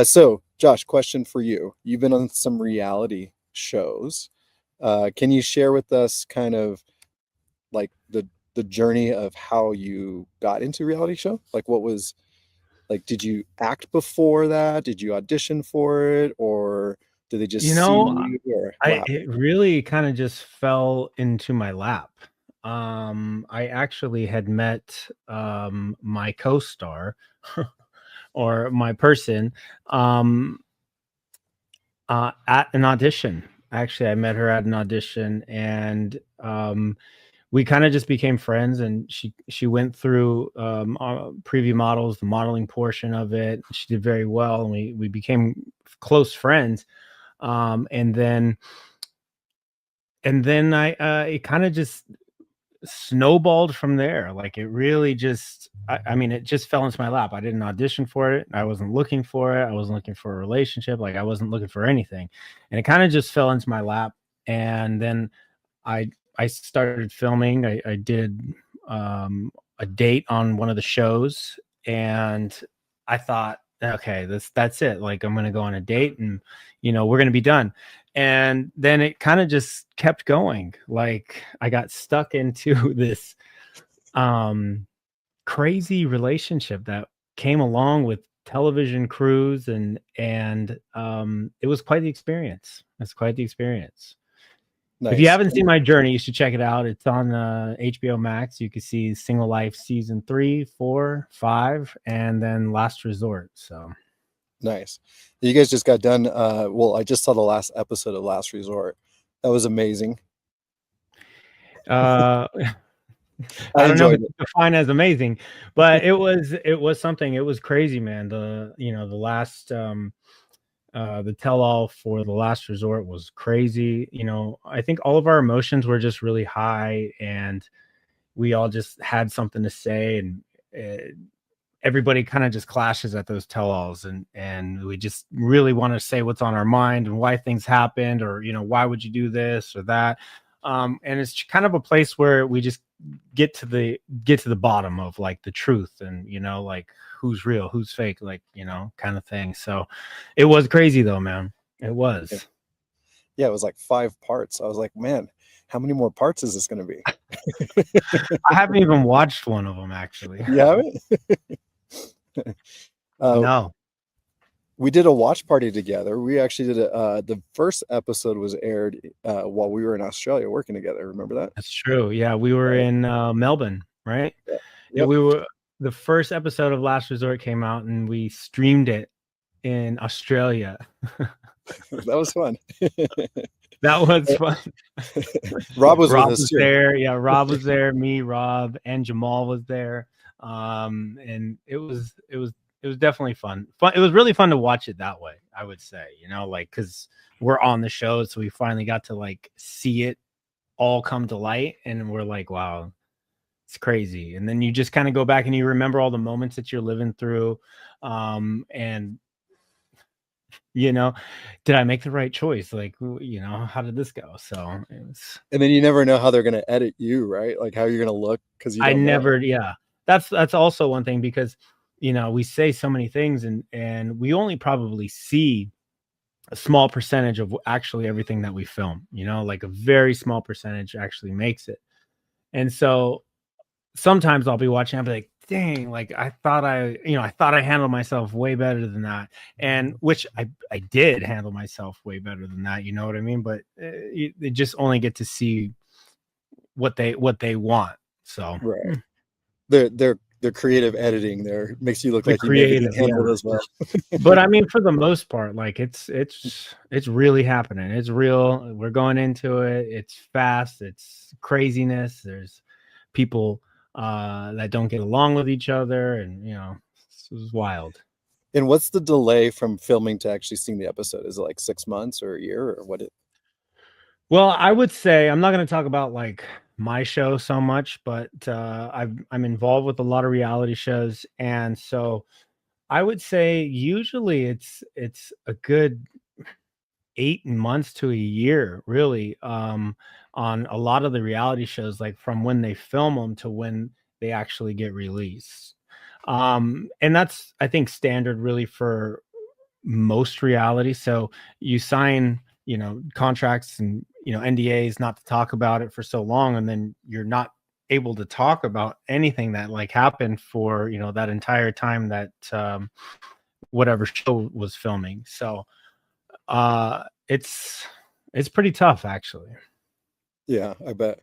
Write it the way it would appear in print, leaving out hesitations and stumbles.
So Josh, question for you. You've been on some reality shows. Can you share with us kind of like the journey of how you got into reality show? Like what was like did you act before that? Did you audition for it or did they You just see know, you or what I happened? it really kind of just fell into my lap. I actually had met my co-star or my person um at an audition. Actually, I met her at an audition, and we kind of just became friends. And she went through preview models, the modeling portion of it. She did very well, and we became close friends. And then I it kind of just snowballed from there. Like it really just I mean, it just fell into my lap. I didn't audition for it. I wasn't looking for it. I wasn't looking for a relationship. Like I wasn't looking for anything. And it kind of just fell into my lap. And then I I started filming. I did a date on one of the shows, and I thought, okay, that's it. Like I'm gonna go on a date, and we're gonna be done. And then it kind of just kept going. Like I got stuck into this um crazy relationship that came along with television crews, and it was quite the experience. It's quite the experience. If you Nice. haven't seen my journey, you should check it out. It's on HBO Max. You can see Single Life season 3, 4, 5, and then Last Resort. So, Nice. You guys just got done. Well, I just saw the last episode of Last Resort. That was amazing. uh, I I don't know if enjoyed it's it. defined as amazing, but it was something. It was crazy, man. The last the tell all for the Last Resort was crazy. I think all of our emotions were just really high, and we all just had something to say, and uh, everybody kind of just clashes at those tell-alls, and we just really want to say what's on our mind and why things happened, or why would you do this or that. And it's kind of a place where we just get to the bottom of like the truth, and like who's real, who's fake, like kind of thing. So it was crazy though, man. It Yeah. was. Yeah, it was like 5 parts. I was like, man, how many more parts is this going to be? I haven't even watched one of them actually. You haven't? Uh, No. we did a watch party together. We actually did the first episode was aired while we were in Australia working together. Remember that? That's true. Yeah, we were Yeah. in Melbourne, right? Yeah. Yeah, Yep. the first episode of Last Resort came out, and we streamed it in Australia. That was fun. That was fun. Rob was with Rob us was too. there. Yeah, Rob was there. Me, Rob, and Jamal was there. And it was definitely fun. It was really fun to watch it that way, I would say. Like because we're on the show, so we finally got to like see it all come to light, and we're like, wow, it's crazy. And then you just kind of go back and you remember all the moments that you're living through. And you know, did I make the right choice? Like, how did this go? So And then you never know how they're going to edit you, right? Like how you're going to look because you I don't know. never, yeah, that's also one thing, because, we say so many things, and we only probably see a small percentage of actually everything that we film, like a very small percentage actually makes it. And so sometimes I'll be watching, I'll be like, dang, like I thought I handled myself way better than that. And which I did handle myself way better than that. You know what I mean? But they just only get to see what they want. So Right. Their creative editing there makes you look the like you maybe didn't creative, handle yeah. it as well. But I mean, for the most part, like it's really happening. It's real. We're going into it. It's fast. It's craziness. There's people that don't get along with each other, and this is wild. And what's the delay from filming to actually seeing the episode? Is it like 6 months or a year or what? Well, I would say I'm not going to talk about like my show so much, but I'm involved with a lot of reality shows, and so I would say usually it's a good 8 months to a year, really, on a lot of the reality shows, like from when they film them to when they actually get released. And that's, I think, standard really for most reality. So you sign, contracts and, NDAs not to talk about it for so long, and then you're not able to talk about anything that like happened for, that entire time that whatever show was filming. So uh it's it's pretty tough actually. Yeah, I bet.